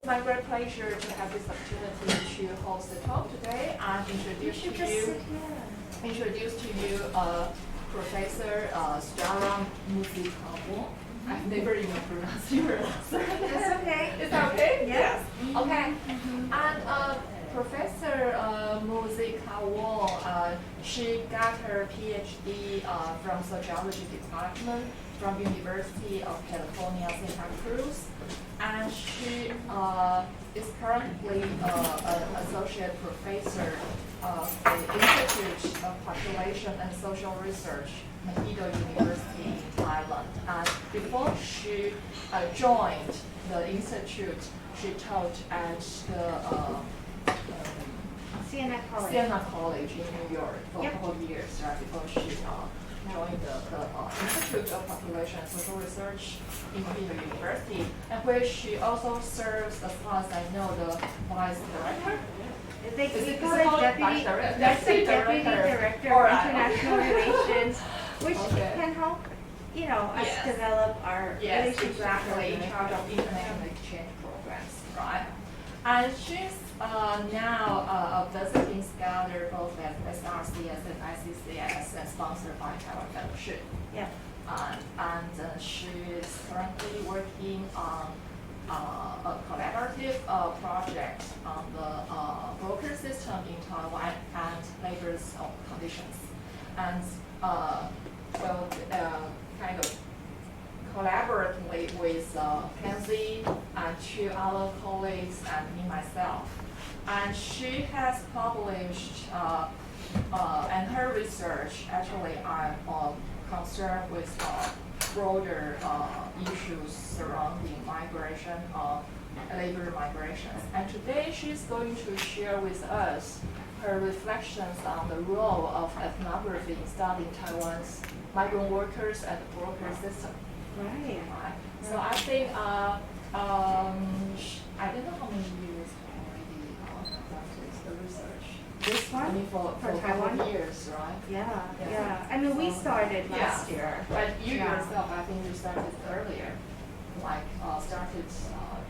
my great pleasure to have this opportunity to host the talk today and introduce to you Professor Sudarat Musikawong. I've never even pronounced your last name. It's okay. Is that okay? Yes. Okay. And Professor Musikawong, she got her Ph.D. From sociology department from University of California, Santa Cruz, and she is currently an associate professor of the Institute of Population and Social Research, Mahidol University in Thailand. And before she joined the institute, she taught at the Siena College. Siena College in New York for a couple of years, right, before she joined the Institute of Population and Social Research in Mahidol University, and where she also serves, as far as I know, the vice director. They call it deputy director of international relations, which can help, us develop our relationship. Exactly, in charge of international exchange programs, right? And she's now a visiting scholar both at SRCS and ICCS and sponsored by Taiwan Fellowship. Yeah. And she is currently working on a collaborative project on the broker system in Taiwan and labor's conditions. And kind of collaboratively with Pansy and two other colleagues and me myself. And she has published, and her research, actually I'm concerned with broader issues surrounding migration, labor migrations. And today she's going to share with us her reflections on the role of ethnography in studying Taiwan's migrant workers and the broker system. Right. So I think, I don't know how many years already conducted the research. This one? I mean, for Taiwan? years, right? Yeah. I mean, we started last year. But you yourself, I think you started earlier, started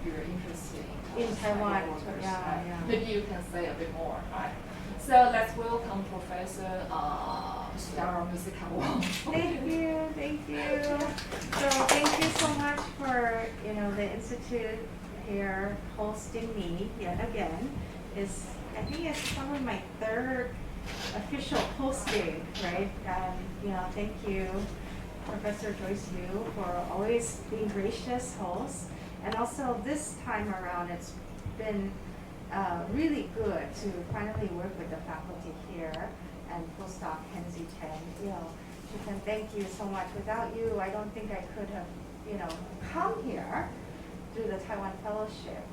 your interest in Taiwan. workers, Yeah. Maybe you can say a bit more, right? So let's welcome Professor Sudarat Musikawong. Thank you. So thank you so much for the institute here hosting me yet again. I think it's probably my third official hosting, right? Thank you, Professor Joyce Yu, for always being gracious host. And also this time around, it's been really good to finally work with the faculty here and postdoc Kenzie Chen. Chicken, thank you so much. Without you, I don't think I could have, come here through the Taiwan Fellowship.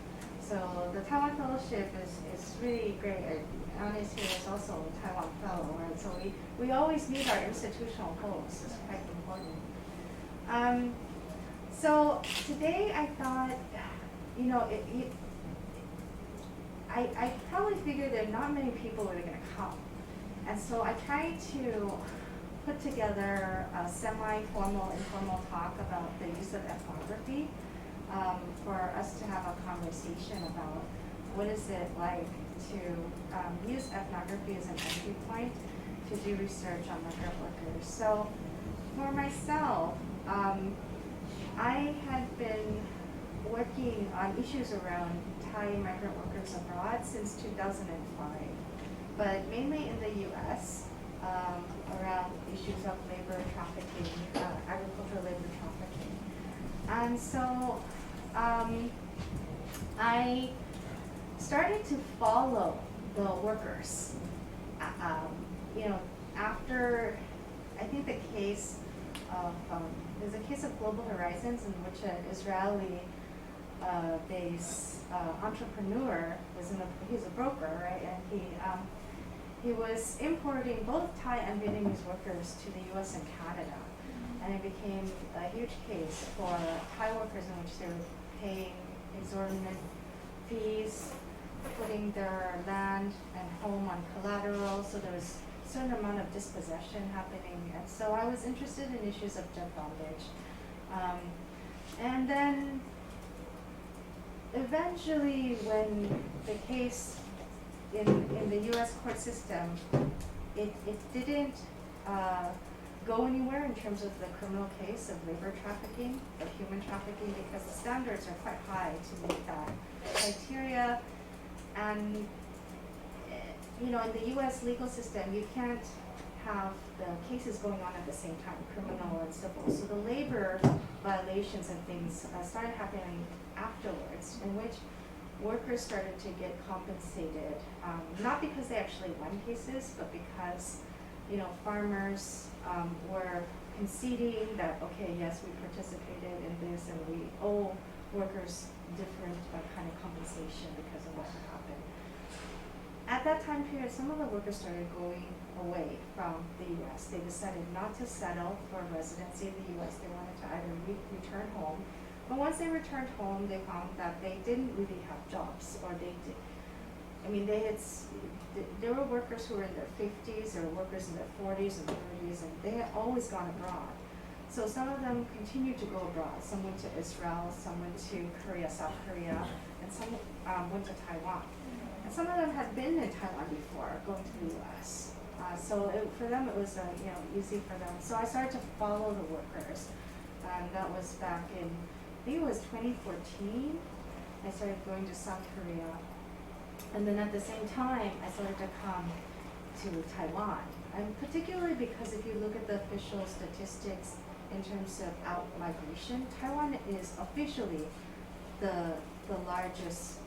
So the Taiwan Fellowship is really great. Anis here is also a Taiwan Fellow, right? So we always meet our institutional hosts. It's quite important. So today I thought, I probably figured that not many people were going to come. And so I tried to put together a semi-formal, informal talk about the use of ethnography for us to have a conversation about what is it like to use ethnography as an entry point to do research on migrant workers. So for myself, I had been working on issues around Thai migrant workers abroad since 2005, but mainly in the US, around issues of labor trafficking, agricultural labor trafficking. And so I started to follow the workers. After, I think the case of, there's a case of Global Horizons in which an Israeli based entrepreneur he's a broker, right? And he was importing both Thai and Vietnamese workers to the US and Canada. And it became a huge case for Thai workers in which they were paying exorbitant fees, putting their land and home on collateral, so there was a certain amount of dispossession happening. And so I was interested in issues of debt bondage. And then eventually, when the case in the U.S. court system, it didn't go anywhere in terms of the criminal case of labor trafficking, of human trafficking, because the standards are quite high to meet that criteria. And you know, in the U.S. legal system, you can't have the cases going on at the same time, criminal and civil. So the labor violations and things started happening afterwards, in which workers started to get compensated, not because they actually won cases, but because, you know, farmers were conceding that, okay, yes, we participated in this and we owe workers different kind of compensation because of what happened. At that time period, some of the workers started going away from the U.S. They decided not to settle for residency in the U.S. They wanted to either return home. But once they returned home, they found that they didn't really have jobs, or they did. I mean, there were workers who were in their 50s or workers in their 40s and 30s, and they had always gone abroad. So some of them continued to go abroad. Some went to Israel, some went to Korea, South Korea, and some went to Taiwan. And some of them had been in Taiwan before, going to the U.S. So for them, it was you know, easy for them. So I started to follow the workers, and that was back in, I think it was 2014. I started going to South Korea, and then at the same time, I started to come to Taiwan. And particularly because if you look at the official statistics in terms of out migration, Taiwan is officially the largest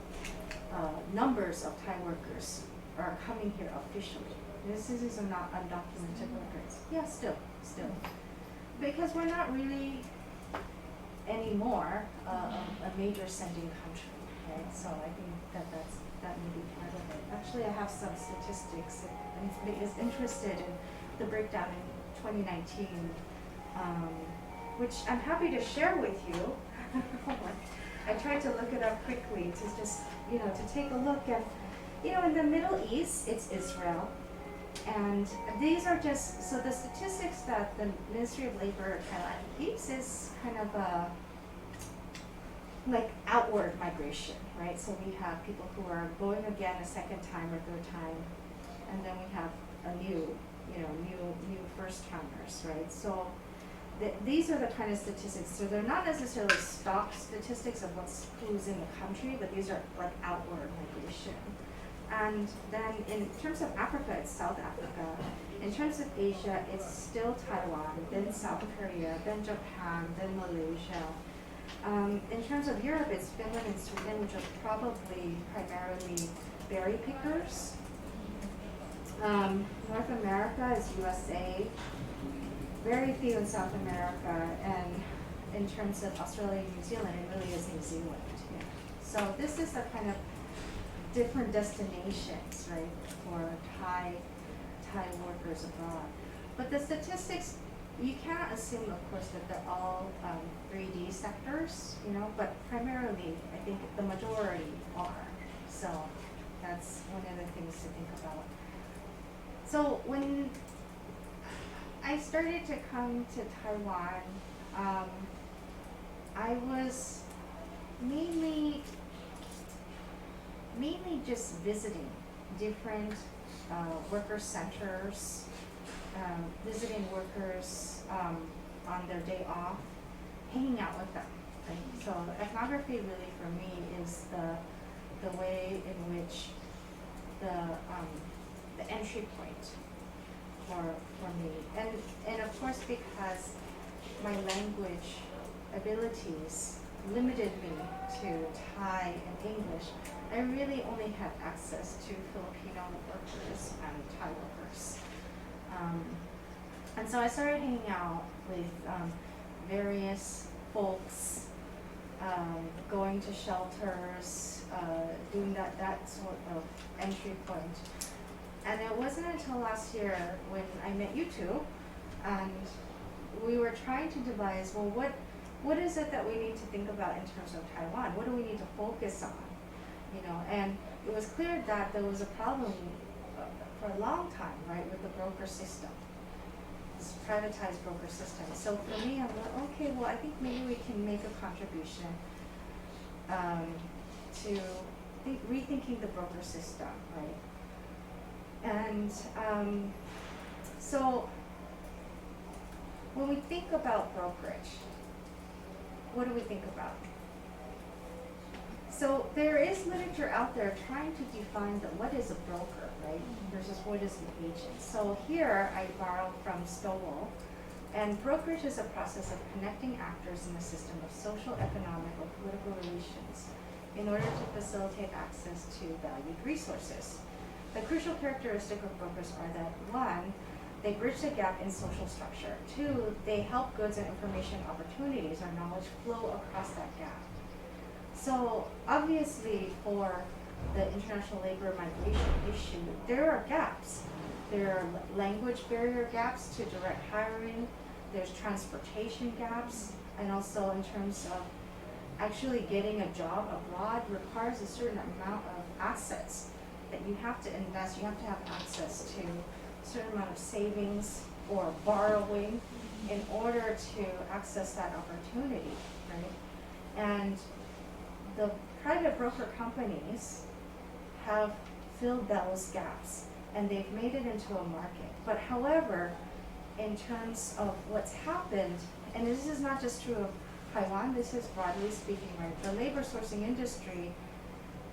numbers of Thai workers are coming here officially. This is not undocumented workers. Yeah, still. Because we're not really anymore a major sending country, right? So I think that may be part of it. Actually, I have some statistics. If is interested in the breakdown in 2019, which I'm happy to share with you. I tried to look it up quickly to just, you know, to take a look at, you know, in the Middle East, it's Israel. And these are just, so the statistics that the Ministry of Labor Thailand keeps is kind of a, like outward migration, right? So we have people who are going again a second time or third time, and then we have a new first timers, right? So these are the kind of statistics. So they're not necessarily stock statistics of who's in the country, but these are like outward migration. And then in terms of Africa, it's South Africa. In terms of Asia, it's still Taiwan, then South Korea, then Japan, then Malaysia. In terms of Europe, it's Finland and Sweden, which are probably primarily berry pickers. North America is USA. Very few in South America, and in terms of Australia and New Zealand, it really is New Zealand. Yeah. So this is a kind of different destinations, right, for Thai workers abroad. But the statistics, you can't assume, of course, that they're all 3D sectors, you know, but primarily, I think the majority are. So that's one of the things to think about. So when I started to come to Taiwan, I was mainly just visiting different worker centers, visiting workers on their day off, hanging out with them. Right? So ethnography really for me is the way in which the entry point for me, and of course because my language abilities limited me to Thai and English, I really only had access to Filipino workers and Thai workers, and so I started hanging out with various folks, going to shelters, doing that sort of entry point. And it wasn't until last year when I met you two, and we were trying to devise, well, what is it that we need to think about in terms of Taiwan? What do we need to focus on? You know, and it was clear that there was a problem for a long time, right, with the broker system, this privatized broker system. So for me, I'm like, okay, well, I think maybe we can make a contribution to rethinking the broker system, right? And so when we think about brokerage, what do we think about? So there is literature out there trying to define what is a broker, right, versus what is an agent. So here I borrow from Stowell, and brokerage is a process of connecting actors in a system of social, economic, or political relations in order to facilitate access to valued resources. The crucial characteristic of brokers are that, one, they bridge the gap in social structure. Two, they help goods and information opportunities or knowledge flow across that gap. So obviously for the international labor migration issue, there are gaps. There are language barrier gaps to direct hiring, there's transportation gaps, and also in terms of actually getting a job abroad requires a certain amount of assets that you have to invest. You have to have access to a certain amount of savings or borrowing in order to access that opportunity, right? And the private broker companies have filled those gaps and they've made it into a market. But however, in terms of what's happened, and this is not just true of Taiwan, this is broadly speaking, right? The labor sourcing industry,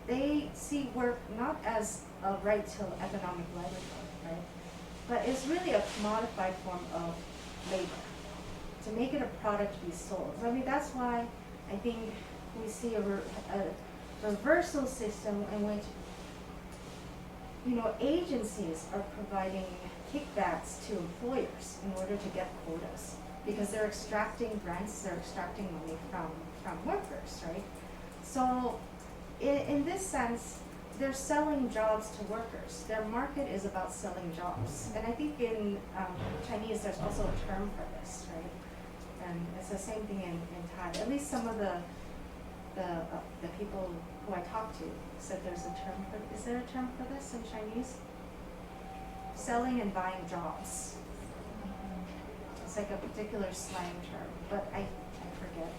they see work not as a right to economic livelihood, right? But it's really a commodified form of labor to make it a product to be sold. So, I mean, that's why I think we see a reversal system in which, you know, agencies are providing kickbacks to employers in order to get quotas because they're extracting rents, they're extracting money from workers, right? So in this sense, they're selling jobs to workers. Their market is about selling jobs. And I think in Chinese, there's also a term for this, right? And it's the same thing in Thai. At least some of the people who I talked to said there's a term for, is there a term for this in Chinese? Selling and buying jobs. It's like a particular slang term, but I forget.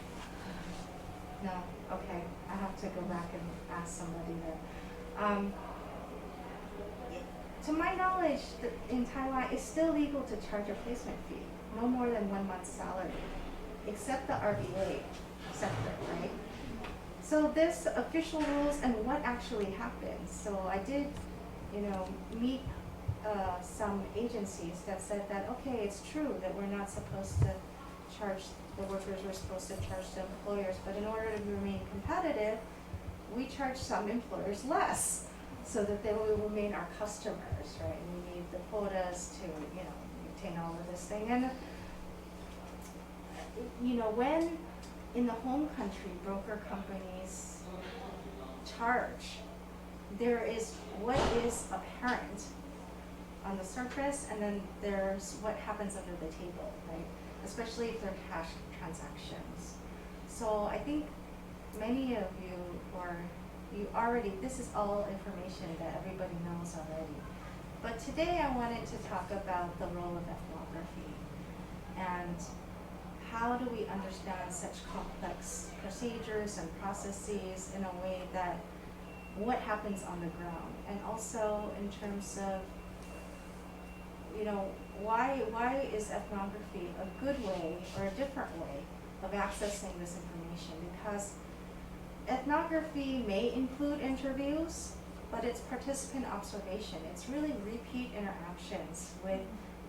No, okay, I have to go back and ask somebody there. To my knowledge, in Taiwan, it's still legal to charge a placement fee, no more than 1 month's salary, except the RBA sector, right? So there's official rules and what actually happens. So I did, you know, meet some agencies that said that, okay, it's true that we're not supposed to charge the workers, we're supposed to charge the employers, but in order to remain competitive, we charge some employers less so that they will remain our customers, right? And we need the quotas to, you know, maintain all of this thing. And, you know, when in the home country, broker companies charge, there is what is apparent on the surface, and then there's what happens under the table, right? Especially if they're cash transactions. So I think many of you, this is all information that everybody knows already. But today I wanted to talk about the role of ethnography and how do we understand such complex procedures and processes in a way that what happens on the ground, and also in terms of, you know, why is ethnography a good way or a different way of accessing this information? Because ethnography may include interviews, but it's participant observation. It's really repeat interactions with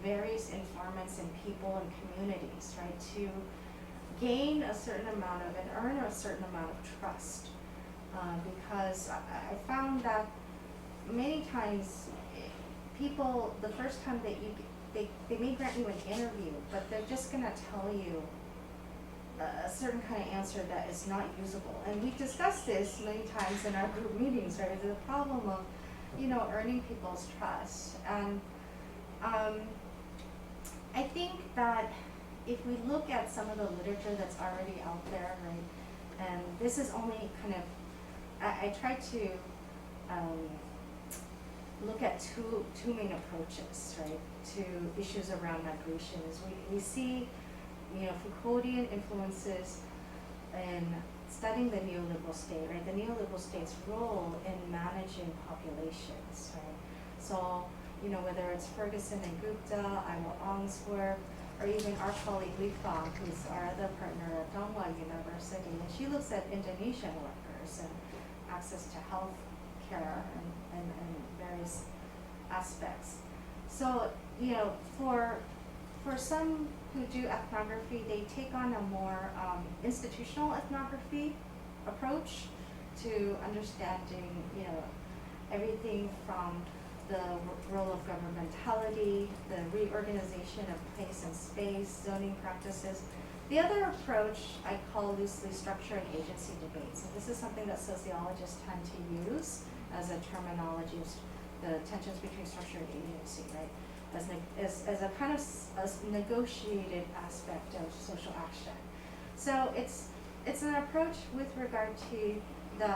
various informants and people and communities, right, to gain a certain amount of and earn a certain amount of trust. Because I found that many times people, the first time that they may grant you an interview, but they're just gonna tell you a certain kind of answer that is not usable. And we discussed this many times in our group meetings, right? The problem of, you know, earning people's trust. And I think that if we look at some of the literature that's already out there, right, and this is only kind of, I try to look at two main approaches, right, to issues around migration. Is we see, you know, Foucauldian influences in studying the neoliberal state, right? The neoliberal state's role in managing populations, right? So, you know, whether it's Ferguson and Gupta, Aimo Ong's work, or even our colleague Li Fang, who's our other partner at Dongwon University, and she looks at Indonesian workers and access to health care and various aspects. So, you know, for some who do ethnography, they take on a more institutional ethnography approach to understanding, you know, everything from the role of governmentality, the reorganization of place and space, zoning practices. The other approach I call loosely structure and agency debates. And this is something that sociologists tend to use as a terminology, the tensions between structure and agency, right? As a kind of a negotiated aspect of social action. So it's an approach with regard to the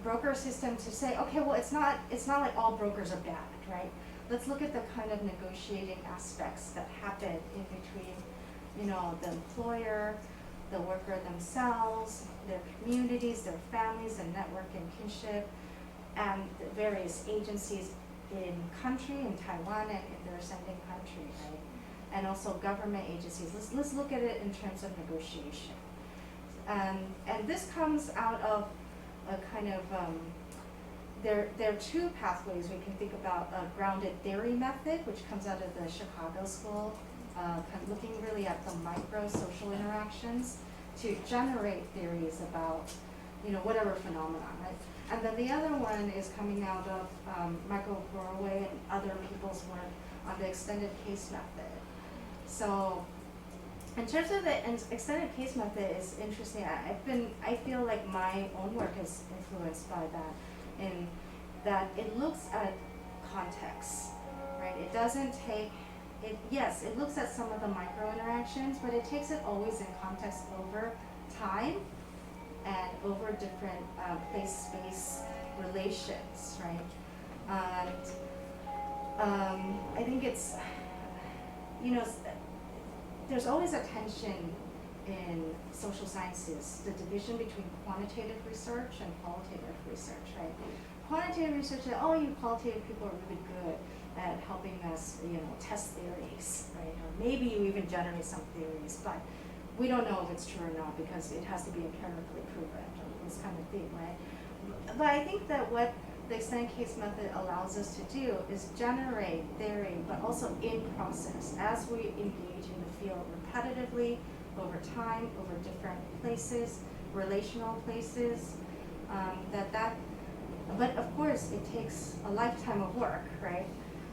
broker system to say, okay, well, it's not like all brokers are bad, right? Let's look at the kind of negotiating aspects that happen in between, you know, the employer, the worker themselves, their communities, their families, and network and kinship, and the various agencies in country, in Taiwan, and in their sending country, right? And also government agencies. Let's look at it in terms of negotiation. And this comes out of a kind of, there are two pathways we can think about. A grounded theory method, which comes out of the Chicago School, kind of looking really at the micro-social interactions to generate theories about, you know, whatever phenomenon, right? And then the other one is coming out of Michael Boroway and other people's work on the extended case method. So in terms of the extended case method, is interesting. I feel like my own work is influenced by that, in that it looks at context, right? It doesn't take, yes, it looks at some of the micro interactions, but it takes it always in context over time and over different place-space relations, right? And I think it's, you know, there's always a tension in social sciences, the division between quantitative research and qualitative research, right? Quantitative research says, oh, you qualitative people are really good at helping us, you know, test theories, right? Or maybe you even generate some theories, but we don't know if it's true or not because it has to be empirically proven, or this kind of thing, right? But I think that what the extended case method allows us to do is generate theory, but also in process, as we engage in the field repetitively, over time, over different places, relational places, but of course it takes a lifetime of work, right?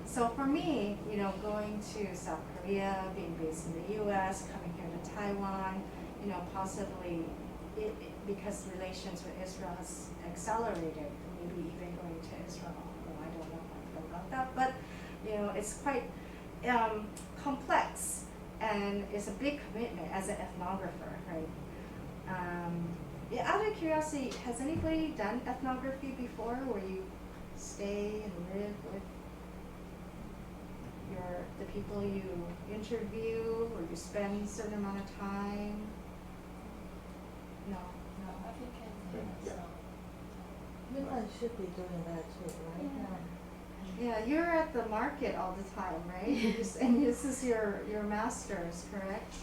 So for me, you know, going to South Korea, being based in the US, coming here to Taiwan, you know, possibly because relations with Israel has accelerated, maybe even going to Israel, well, I don't know about that, but you know, it's quite complex and it's a big commitment as an ethnographer, right? Yeah, out of curiosity, has anybody done ethnography before where you stay and live with the people you interview, or you spend a certain amount of time? No. I think You guys should be doing that too, right? Yeah, you're at the market all the time, right? And this is your master's, correct?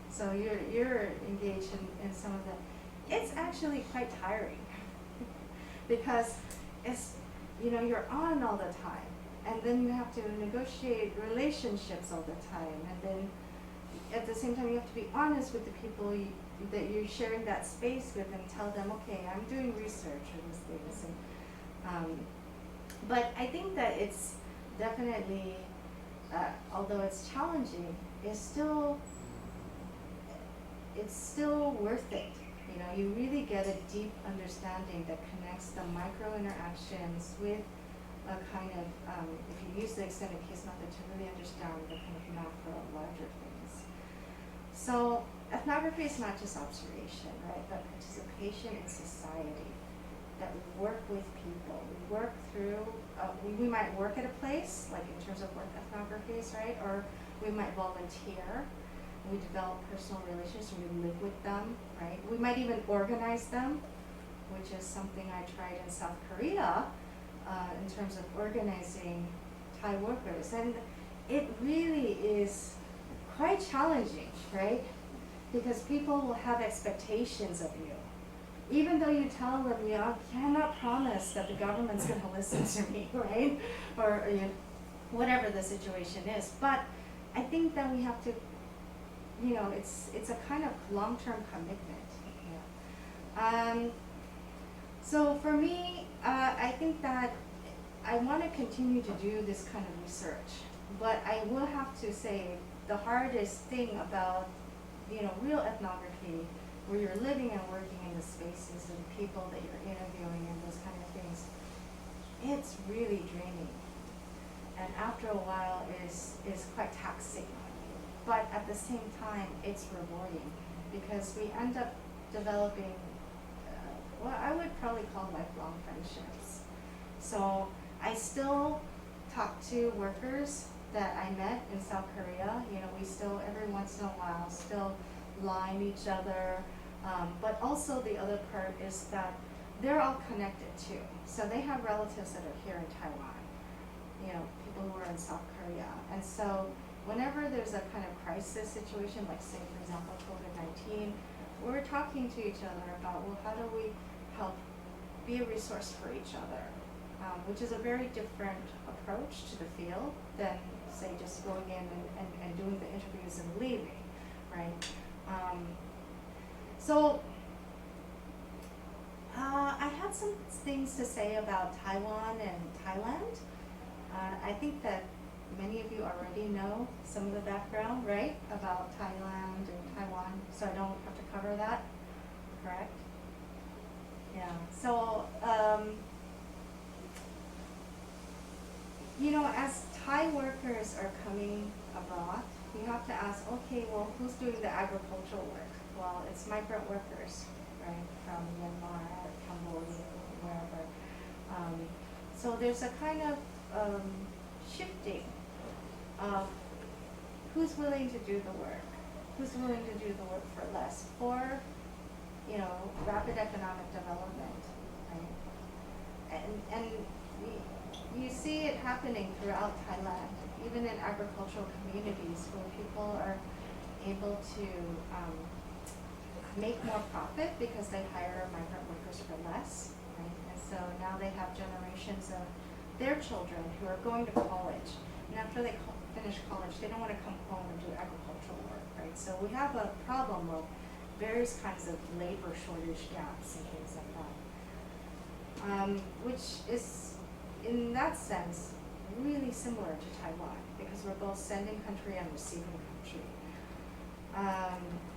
So you're engaged in some of the. It's actually quite tiring because it's, you know, you're on all the time, and then you have to negotiate relationships all the time, and then at the same time you have to be honest with the people that you're sharing that space with and tell them, okay, I'm doing research or these things. And, but I think that it's definitely, although it's challenging, it's still worth it. You know, you really get a deep understanding that connects the micro interactions with a kind of, if you use the extended case method to really understand the kind of macro, larger things. So ethnography is not just observation, right, but participation in society, that we work with people, we work through, we might work at a place, like in terms of work ethnographies, right, or we might volunteer, we develop personal relations, we live with them, right? We might even organize them, which is something I tried in South Korea in terms of organizing Thai workers. And it really is quite challenging, right? Because people will have expectations of you. Even though you tell them, you know, I cannot promise that the government's going to listen to me, right? Or you know, whatever the situation is. But I think that we have to, you know, it's a kind of long-term commitment. Yeah. So for me, I think that I want to continue to do this kind of research. But I will have to say the hardest thing about, you know, real ethnography, where you're living and working in the spaces and people that you're interviewing and those kind of things, it's really draining. And after a while is quite taxing. But at the same time, it's rewarding because we end up developing what I would probably call lifelong friendships. So I still talk to workers that I met in South Korea. You know, we still, every once in a while, still line each other. But also the other part is that they're all connected too. So they have relatives that are here in Taiwan, you know, people who are in South Korea. And so whenever there's a kind of crisis situation, like say, for example, COVID-19, we're talking to each other about, well, how do we help be a resource for each other? Which is a very different approach to the field than, say, just going in and doing the interviews and leaving, right? So I had some things to say about Taiwan and Thailand. I think that many of you already know some of the background, right, about Thailand and Taiwan, so I don't have to cover that, correct? Yeah, so, you know, as Thai workers are coming abroad, you have to ask, okay, well, who's doing the agricultural work? Well, it's migrant workers, right, from Myanmar or Cambodia, wherever. So there's a kind of shifting of who's willing to do the work, who's willing to do the work for less, for, you know, rapid economic development, right? And you see it happening throughout Thailand, even in agricultural communities where people are able to make more profit because they hire migrant workers for less, right? And so now they have generations of their children who are going to college, and after they finish college, they don't want to come home and do agricultural work, right? So we have a problem of various kinds of labor shortage gaps and things like that, which is, in that sense, really similar to Taiwan because we're both sending country and receiving country.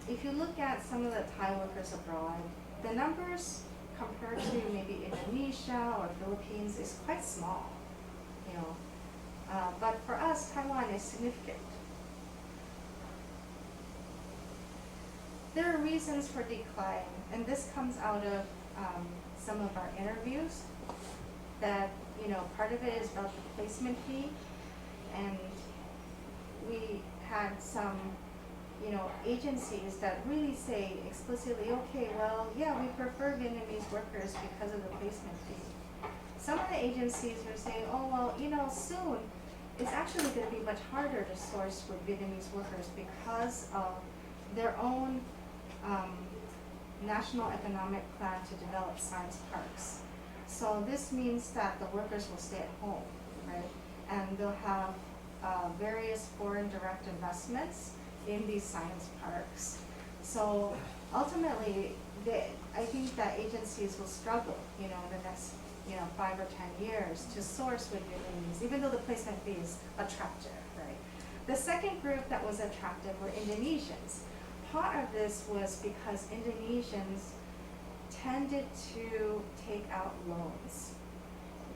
If you look at some of the Thai workers abroad, the numbers compared to maybe Indonesia or Philippines is quite small, you know. But for us, Taiwan is significant. There are reasons for decline, and this comes out of some of our interviews, that, you know, part of it is about the placement fee, and we had some, you know, agencies that really say explicitly, okay, well, yeah, we prefer Vietnamese workers because of the placement fee. Some of the agencies are saying, oh, well, you know, soon it's actually going to be much harder to source with Vietnamese workers because of their own national economic plan to develop science parks. So this means that the workers will stay at home, right? And they'll have various foreign direct investments in these science parks. So ultimately, I think that agencies will struggle, you know, in the next, you know, 5 or 10 years to source with Vietnamese, even though the placement fee is attractive, right? The second group that was attractive were Indonesians. Part of this was because Indonesians tended to take out loans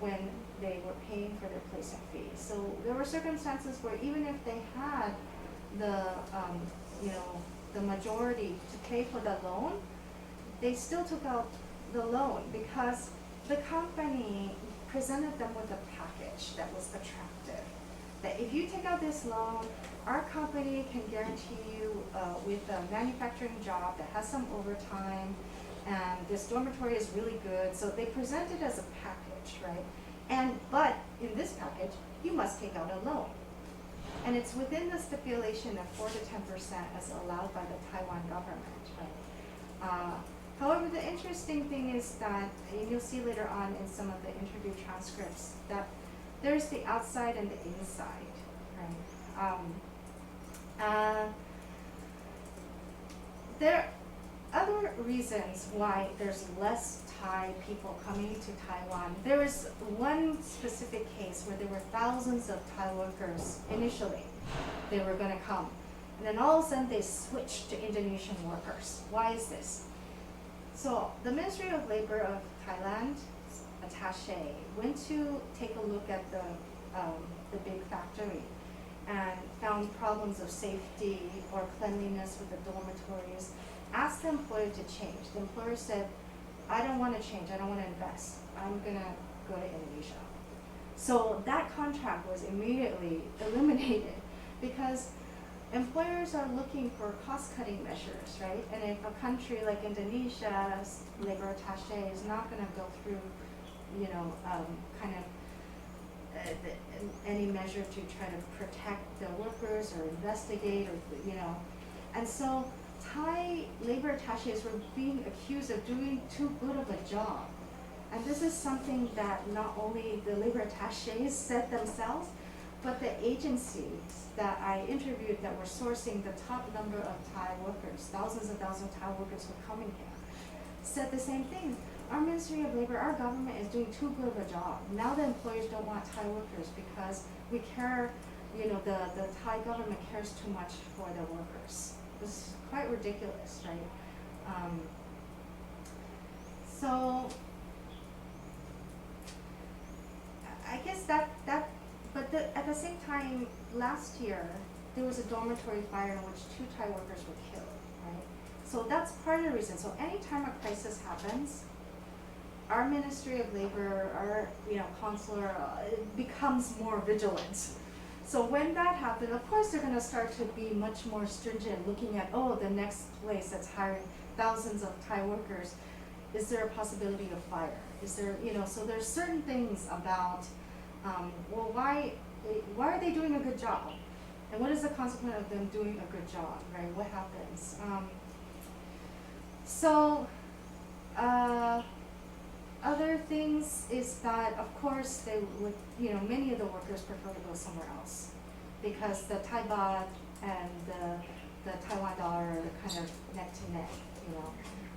when they were paying for their placement fee. So there were circumstances where even if they had the, you know, the majority to pay for the loan, they still took out the loan because the company presented them with a package that was attractive. that if you take out this loan, our company can guarantee you with a manufacturing job that has some overtime, and this dormitory is really good. So they present it as a package, right? But in this package, you must take out a loan. And it's within the stipulation of 4 to 10% as allowed by the Taiwan government, right? However, the interesting thing is that, and you'll see later on in some of the interview transcripts, that there's the outside and the inside, right? There are other reasons why there's less Thai people coming to Taiwan. There was one specific case where there were thousands of Thai workers initially. They were going to come. And then all of a sudden they switched to Indonesian workers. Why is this? So the Ministry of Labor of Thailand attaché went to take a look at the big factory and found problems of safety or cleanliness with the dormitories, asked the employer to change. The employer said, I don't want to change, I don't want to invest. I'm gonna go to Indonesia. So that contract was immediately eliminated because employers are looking for cost-cutting measures, right? And if a country like Indonesia's labor attaché is not gonna go through, any measure to try to protect the workers or investigate or, and so Thai labor attachés were being accused of doing too good of a job. And this is something that not only the labor attachés said themselves, but the agencies that I interviewed that were sourcing the top number of Thai workers, thousands of Thai workers who are coming here, said the same thing. Our Ministry of Labor, our government is doing too good of a job. Now the employers don't want Thai workers because we care, the Thai government cares too much for their workers. This is quite ridiculous, right? So I guess but at the same time, last year, there was a dormitory fire in which 2 Thai workers were killed, right? So that's part of the reason. So anytime a crisis happens, our Ministry of Labor, our consular, becomes more vigilant. So when that happened, of course they're going to start to be much more stringent, looking at, the next place that's hiring thousands of Thai workers, is there a possibility of fire? Is there, so there's certain things about, why are they doing a good job? And what is the consequence of them doing a good job, right? What happens? Other things is that, of course, they would, many of the workers prefer to go somewhere else because the Thai baht and the Taiwan dollar are kind of neck to neck,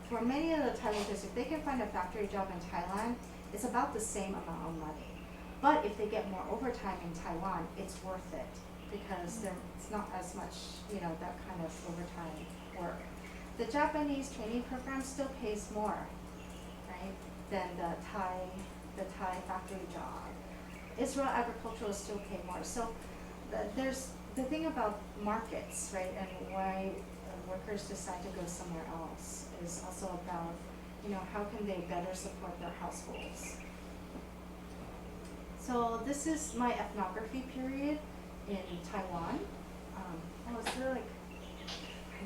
For many of the Thai workers, if they can find a factory job in Thailand, it's about the same amount of money. But if they get more overtime in Taiwan, it's worth it because it's not as much, that kind of overtime work. The Japanese training program still pays more, right, than the Thai factory job. Israel agricultural still pay more. So there's the thing about markets, right, and why workers decide to go somewhere else is also about, how can they better support their households. So this is my ethnography period in Taiwan. I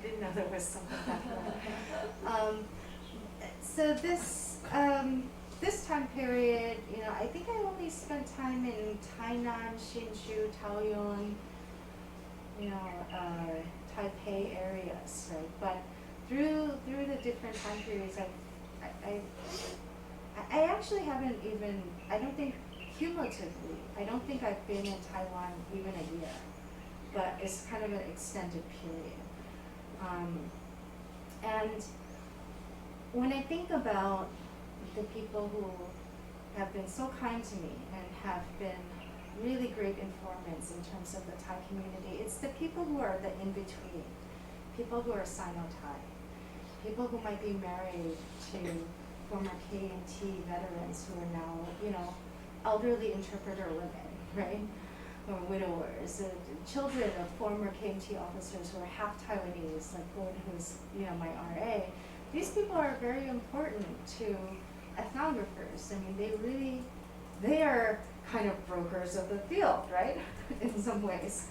didn't know there was something back there. So this time period, I think I only spent time in Tainan, Hsinchu, Taoyuan, Taipei areas, right? But through the different time periods, I actually haven't even, I don't think cumulatively, I don't think I've been in Taiwan even a year, but it's kind of an extended period. And when I think about the people who have been so kind to me and have been really great informants in terms of the Thai community, it's the people who are the in-between, people who are Sino-Thai, people who might be married to former K&T veterans who are now, elderly interpreter women, right? Or widowers, children of former KMT officers who are half Taiwanese, like Gordon, who's my RA. These people are very important to ethnographers. I mean, they really they are kind of brokers of the field, right? In some ways.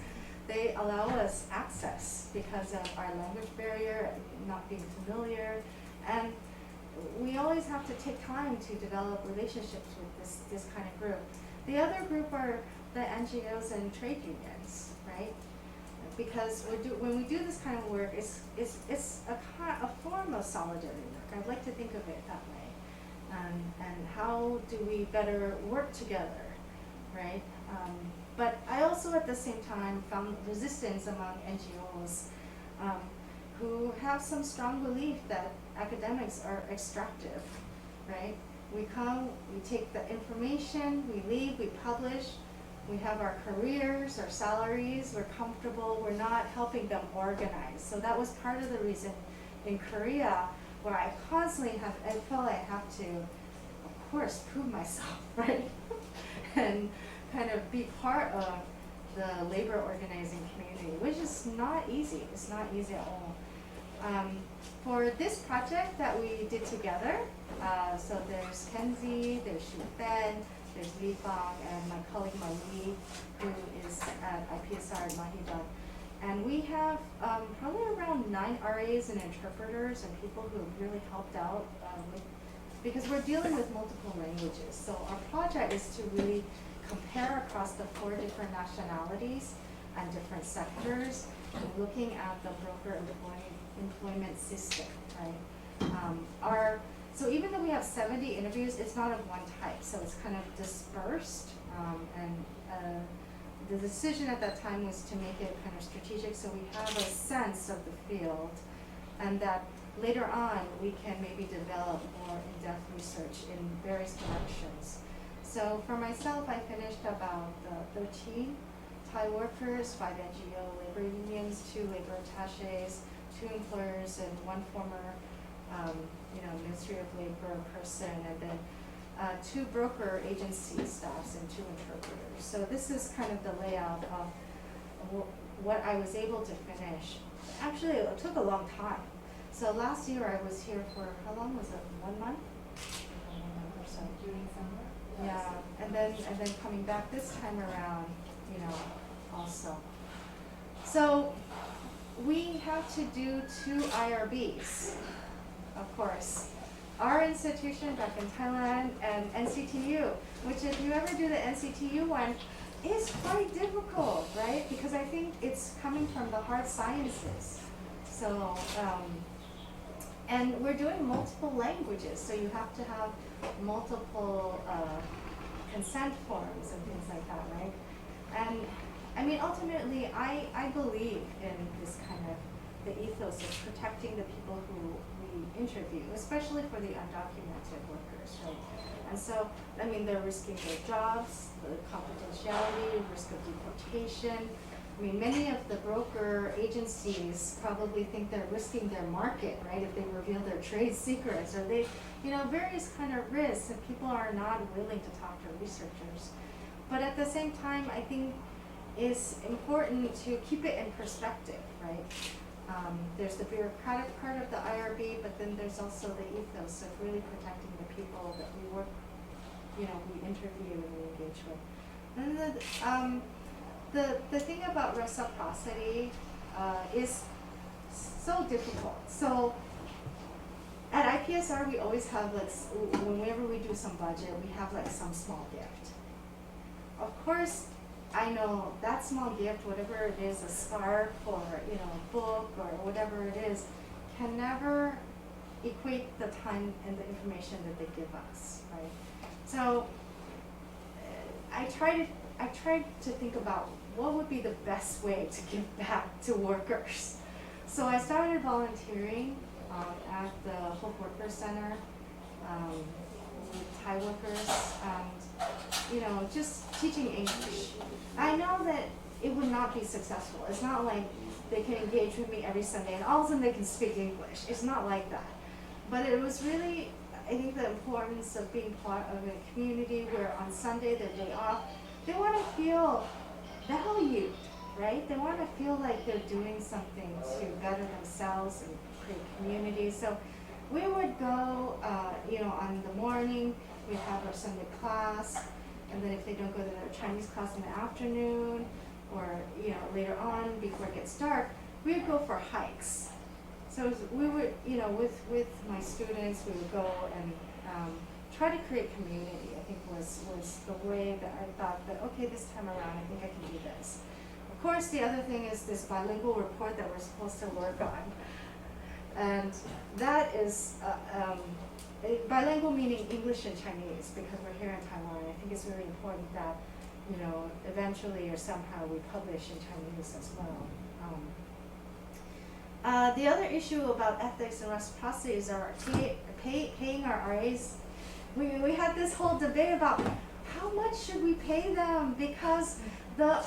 They allow us access because of our language barrier, not being familiar, and we always have to take time to develop relationships with this kind of group. The other group are the NGOs and trade unions, right? Because when we do this kind of work, it's a form of solidarity work. I'd like to think of it that way. And how do we better work together, right? But I also at the same time found resistance among NGOs who have some strong belief that academics are extractive, right? We come, we take the information, we leave, we publish, we have our careers, our salaries, we're comfortable, we're not helping them organize. So that was part of the reason in Korea where I constantly I felt I have to, of course, prove myself, right? And kind of be part of the labor organizing community, which is not easy. It's not easy at all. For this project that we did together, so there's Kenzie, there's Shu Ben, there's Li Fang, and my colleague Mali, who is at IPSR at Mahidol. And we have probably around 9 RAs and interpreters and people who have really helped out because we're dealing with multiple languages. So our project is to really compare across the 4 different nationalities and different sectors, and looking at the broker employment system, right? So even though we have 70 interviews, it's not of one type, so it's kind of dispersed, and the decision at that time was to make it kind of strategic so we have a sense of the field, and that later on we can maybe develop more in-depth research in various directions. So for myself, I finished about 13 Thai workers, 5 NGO labor unions, 2 labor attaches, 2 employers, and 1 former Ministry of Labor person, and then 2 broker agency staffs and 2 interpreters. So this is kind of the layout of what I was able to finish. Actually, it took a long time. So last year I was here for, how long was it, 1 month? I don't remember, so. During summer? Yeah, and then coming back this time around, also. So we have to do 2 IRBs, of course. Our institution back in Thailand and NCTU, which if you ever do the NCTU one, is quite difficult, right? Because I think it's coming from the hard sciences. So, and we're doing multiple languages, so you have to have multiple consent forms and things like that, right? And I mean, ultimately, I believe in this kind of the ethos of protecting the people who we interview, especially for the undocumented workers, right? And so, I mean, they're risking their jobs, the confidentiality, risk of deportation. I mean, many of the broker agencies probably think they're risking their market, right, if they reveal their trade secrets, or they, various kind of risks, and people are not willing to talk to researchers. But at the same time, I think it's important to keep it in perspective, right? There's the bureaucratic part of the IRB, but then there's also the ethos of really protecting the people that we work, we interview and we engage with. And then the thing about reciprocity is so difficult. So at IPSR, we always have whenever we do some budget, we have some small gift. Of course, I know that small gift, whatever it is, a scarf or a book or whatever it is, can never equate the time and the information that they give us, right? So I tried to think about what would be the best way to give back to workers. So I started volunteering at the Hope Worker Center with Thai workers, and just teaching English. I know that it would not be successful. It's not like they can engage with me every Sunday and all of a sudden they can speak English. It's not like that. But it was really, I think, the importance of being part of a community where on Sunday, their day off, they want to feel valued, right? They want to feel like they're doing something to better themselves and create community. So we would go, on the morning, we'd have our Sunday class, and then if they don't go to their Chinese class in the afternoon, or later on before it gets dark, we would go for hikes. So we would, with my students, we would go and try to create community. I think was the way that I thought that, okay, this time around, I think I can do this. Of course, the other thing is this bilingual report that we're supposed to work on. And that is bilingual meaning English and Chinese, because we're here in Taiwan. I think it's really important that, eventually or somehow we publish in Chinese as well. The other issue about ethics and reciprocity is our paying our RAs. We had this whole debate about how much should we pay them, because the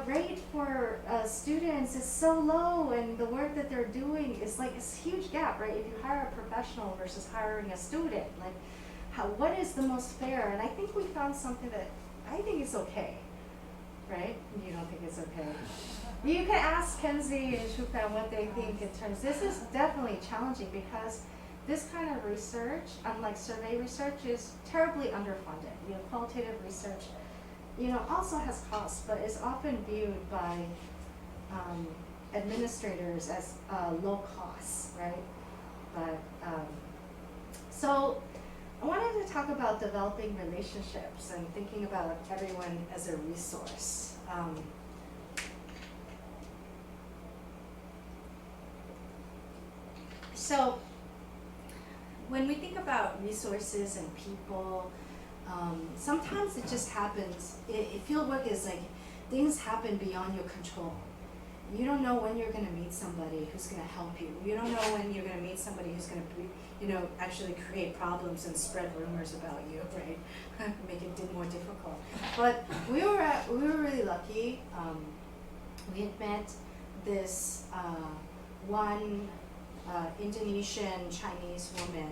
rate for students is so low, and the work that they're doing is like this huge gap, right? If you hire a professional versus hiring a student, like what is the most fair? And I think we found something that I think is okay, right? You don't think it's okay? You can ask Kenzie and Shufan what they think in terms. This is definitely challenging because this kind of research, unlike survey research, is terribly underfunded. Qualitative research, also has costs, but is often viewed by administrators as low costs, right? But so I wanted to talk about developing relationships and thinking about everyone as a resource. So when we think about resources and people, sometimes it just happens. Fieldwork is like things happen beyond your control. You don't know when you're going to meet somebody who's going to help you. You don't know when you're going to meet somebody who's going to, actually create problems and spread rumors about you, right? Make it more difficult. But we were really lucky. We had met this one Indonesian Chinese woman,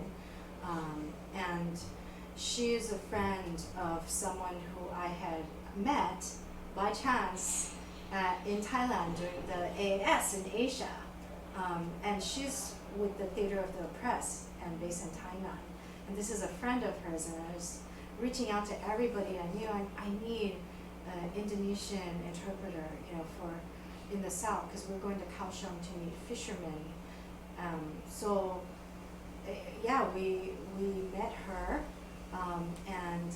and she is a friend of someone who I had met by chance in Thailand during the AAS in Asia. And she's with the Theater of the Oppressed and based in Taiwan. And this is a friend of hers, and I was reaching out to everybody I knew. I need an Indonesian interpreter, in the South, because we're going to Kaohsiung to meet fishermen. We met her, and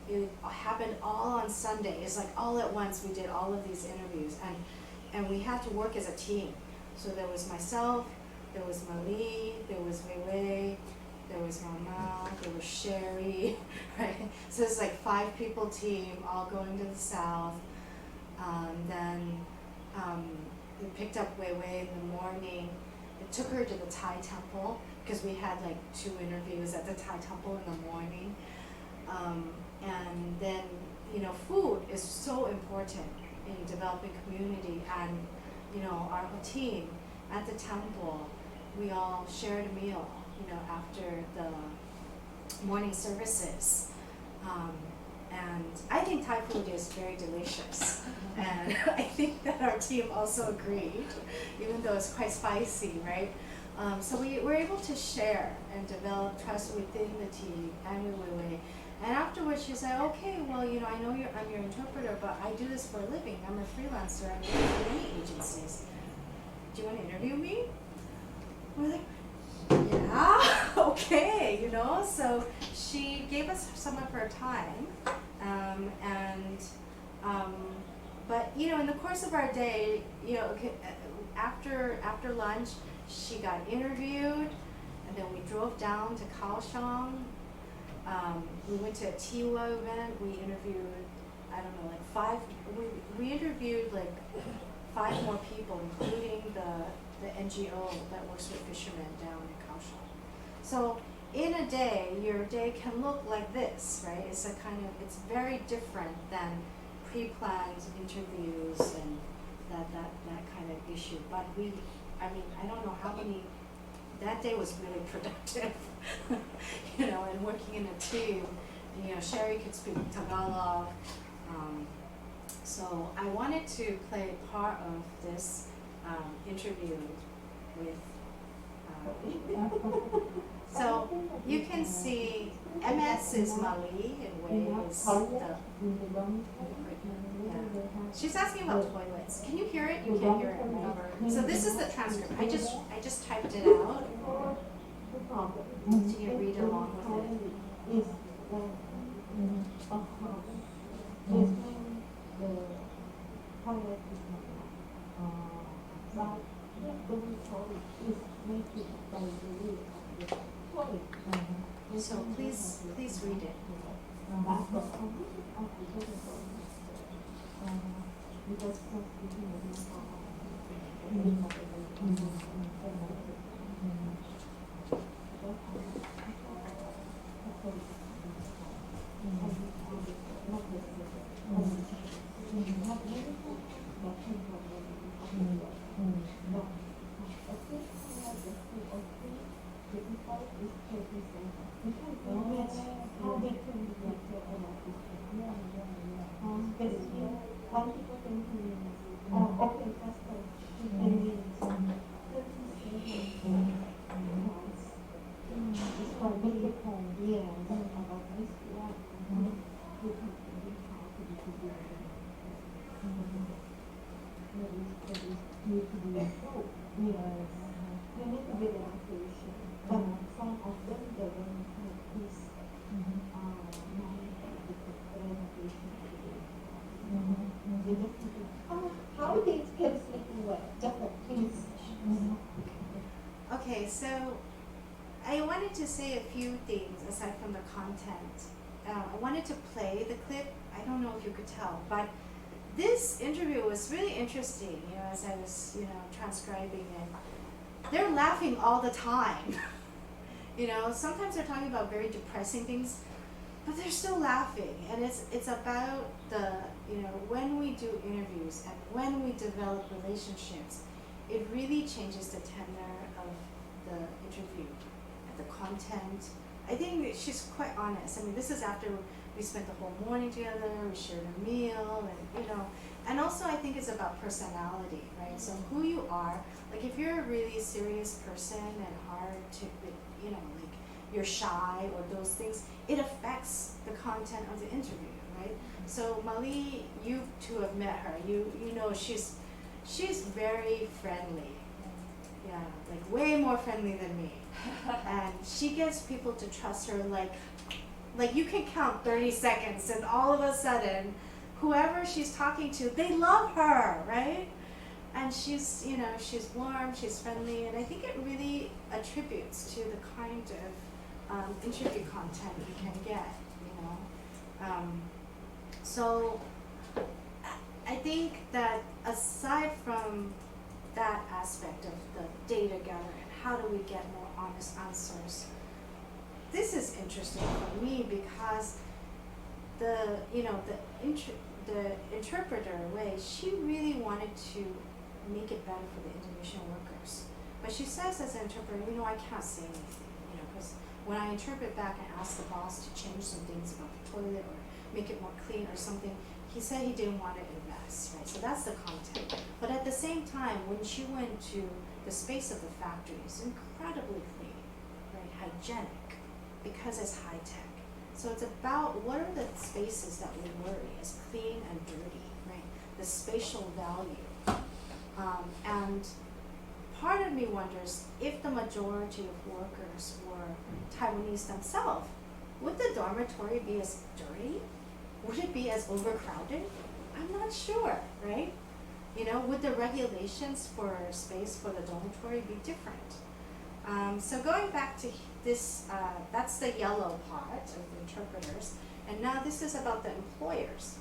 it happened all on Sunday. It's like all at once we did all of these interviews, and we had to work as a team. So there was myself, there was Mali, there was Wei Wei, there was Mama, there was Sherry, right? So it's like 5-people team all going to the South. Then we picked up Wei Wei in the morning. It took her to the Thai temple because we had like 2 interviews at the Thai temple in the morning. And then, food is so important in developing community, and, our whole team at the temple, we all shared a meal, after the morning services. And I think Thai food is very delicious. And I think that our team also agreed, even though it's quite spicy, right? So we were able to share and develop trust within the team and with Wei Wei. And afterwards she said, okay, well, I know I'm your interpreter, but I do this for a living. I'm a freelancer. I'm with many agencies. Do you want to interview me? We're like, yeah, okay, So she gave us some of her time, but in the course of our day, after lunch, she got interviewed, and then we drove down to Kaohsiung. We went to a Tiwa event. We interviewed, we interviewed 5 more people, including the NGO that works with fishermen down in Kaohsiung. So in a day, your day can look like this, right? It's it's very different than pre-planned interviews and that kind of issue. But I don't know how many, that day was really productive, and working in a team. Sherry could speak Tagalog. So I wanted to play part of this interview with So you can see MS is Mali and Wei is the. Yeah. She's asking about toilets. Can you hear it? You can't hear it, right? So this is the transcript. I just typed it out so you can read along with it. So please read it. Okay, so I wanted to say a few things aside from the content. I wanted to play the clip. I don't know if you could tell, but this interview was really interesting, as I was, transcribing it. They're laughing all the time. Sometimes they're talking about very depressing things, but they're still laughing. And it's about the, when we do interviews and when we develop relationships, it really changes the tenor of the interview and the content. I think she's quite honest. I mean, this is after we spent the whole morning together, we shared a meal, and also I think it's about personality, right? So who you are, like if you're a really serious person and hard to, like you're shy or those things, it affects the content of the interview, right? So Mali, you two have met her. You know she's very friendly. Yeah, like way more friendly than me. And she gets people to trust her like you can count 30 seconds and all of a sudden whoever she's talking to, they love her, right? And she's warm, she's friendly, and I think it really attributes to the kind of interview content you can get, So I think that aside from that aspect of the data gathering, how do we get more honest answers? This is interesting for me because the interpreter Wei, she really wanted to make it better for the Indonesian workers. But she says as an interpreter, I can't say anything, because when I interpret back and ask the boss to change some things about the toilet or make it more clean or something, he said he didn't want to invest, right? So that's the content. But at the same time, when she went to the space of the factory, it's incredibly clean, right? Hygienic, because it's high tech. So it's about what are the spaces that we worry as clean and dirty, right? The spatial value. And part of me wonders if the majority of workers were Taiwanese themselves, would the dormitory be as dirty? Would it be as overcrowded? I'm not sure, right? Would the regulations for space for the dormitory be different? So going back to this, that's the yellow part of the interpreters, and now this is about the employers.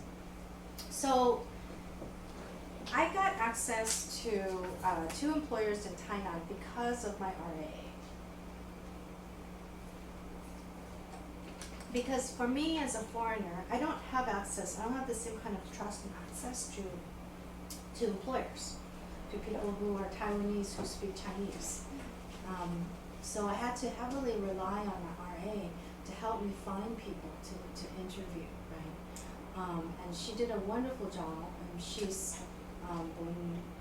So I got access to 2 employers in Thailand because of my RA. Because for me as a foreigner, I don't have the same kind of trust and access to employers, to people who are Taiwanese who speak Chinese. So I had to heavily rely on my RA to help me find people to interview, right? And she did a wonderful job. She's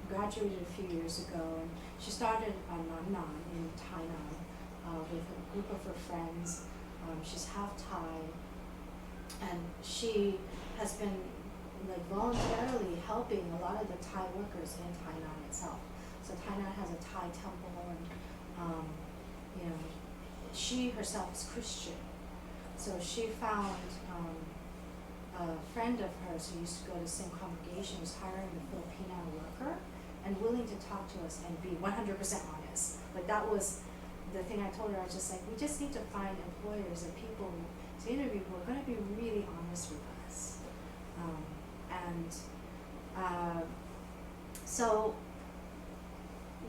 graduated a few years ago, and she started Nan in Tainan. with a group of her friends. She's half Thai, and she has been like voluntarily helping a lot of the Thai workers in Tainan itself. So Tainan has a Thai temple, and you know, she herself is Christian. So she found a friend of hers who used to go to the same congregation was hiring a Filipino worker and willing to talk to us and be 100% honest. Like that was the thing I told her. I was just like, we just need to find employers and people to interview who are going to be really honest with us. So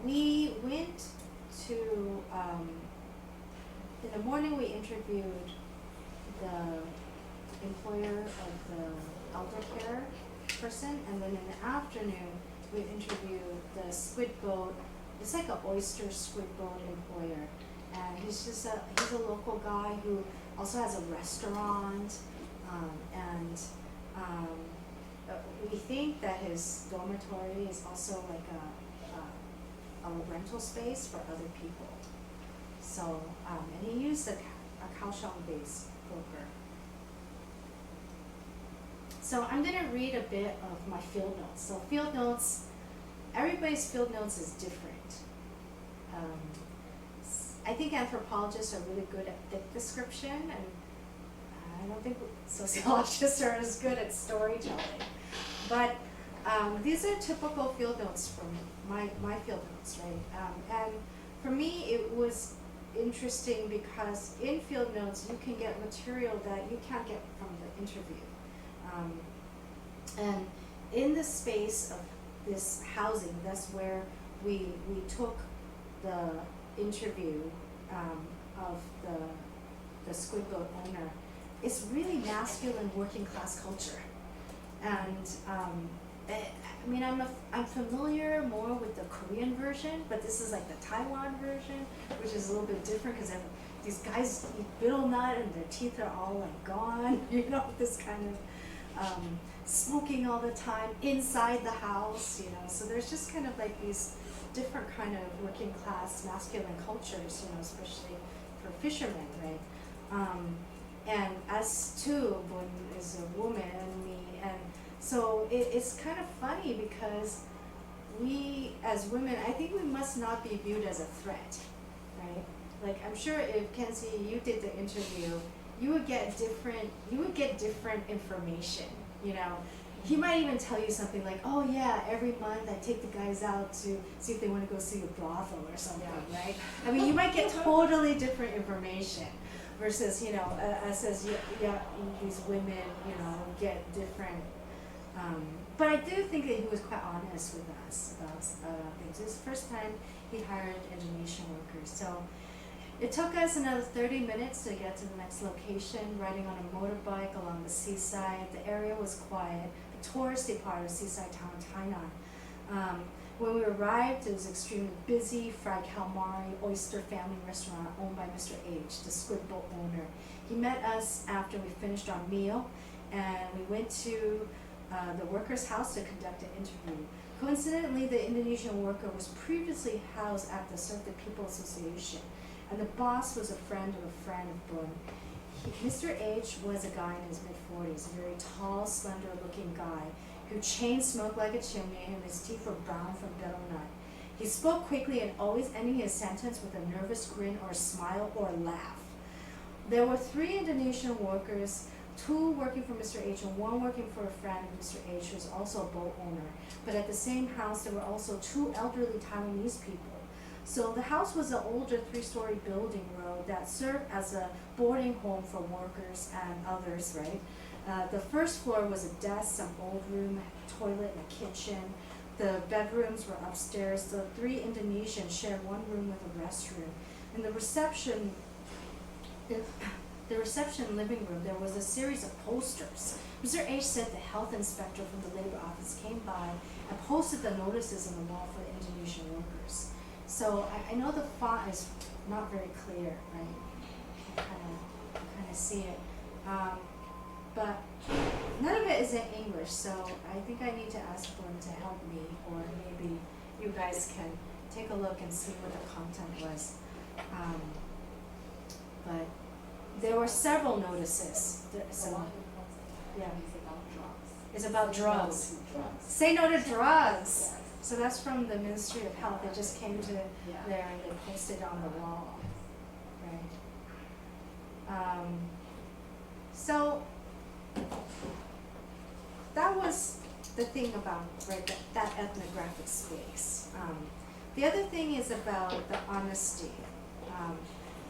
we went to, in the morning we interviewed the employer of the elder care person, and then in the afternoon we interviewed the squid boat. It's like an oyster squid boat employer, and he's a local guy who also has a restaurant, and we think that his dormitory is also like a rental space for other people. So, and he used a Kaohsiung-based broker. So I'm going to read a bit of my field notes. So field notes, everybody's field notes is different. I think anthropologists are really good at thick description, and I don't think sociologists are as good at storytelling. But these are typical field notes from my field notes, right? And for me, it was interesting because in field notes, you can get material that you can't get from the interview. And in the space of this housing, that's where we took the interview of the squid boat owner. It's really masculine working class culture. And I mean, I'm familiar more with the Korean version, but this is like the Taiwan version, which is a little bit different because these guys eat betel nut and their teeth are all like gone, you know, this kind of smoking all the time inside the house, you know. So there's just kind of like these different kind of working class masculine cultures, you know, especially for fishermen, right? And us too, Bun is a woman and me, and so it's kind of funny because we as women, I think we must not be viewed as a threat, right? Like I'm sure if Kenzie, you did the interview, you would get different information, you know. He might even tell you something like, oh yeah, every month I take the guys out to see if they want to go see a brothel or something, right? I mean, you might get totally different information versus, you know, us as these women, you know, get different. But I do think that he was quite honest with us about things. It was the first time he hired Indonesian workers. So it took us another 30 minutes to get to the next location, riding on a motorbike along the seaside. The area was quiet, a touristy part of seaside town Tainan. When we arrived, it was extremely busy. Fried calamari, oyster family restaurant owned by Mr. H, the squid boat owner. He met us after we finished our meal, and we went to the worker's house to conduct an interview. Coincidentally, the Indonesian worker was previously housed at the Serve the People Association, and the boss was a friend of Bun. Mr. H was a guy in his mid-40s, a very tall, slender-looking guy who chain smoked like a chimney, and his teeth were brown from betel nut. He spoke quickly and always ending his sentence with a nervous grin or a smile or a laugh. There were 3 Indonesian workers, 2 working for Mr. H and 1 working for a friend of Mr. H who was also a boat owner. But at the same house, there were also 2 elderly Taiwanese people. So the house was an older 3-story building road that served as a boarding home for workers and others, right? The first floor was a desk, some old room, a toilet, and a kitchen. The bedrooms were upstairs. The 3 Indonesians shared 1 room with a restroom. In the reception living room, there was a series of posters. Mr. H said the health inspector from the labor office came by and posted the notices on the wall for the Indonesian workers. So I know the font is not very clear, right? You kind of see it. But none of it is in English, so I think I need to ask them to help me, or maybe you guys can take a look and see what the content was. but there were several notices. Yeah. It's about drugs. Say no to drugs. So that's from the Ministry of Health. They just came to there and they posted on the wall, right? So that was the thing about that ethnographic space. The other thing is about the honesty.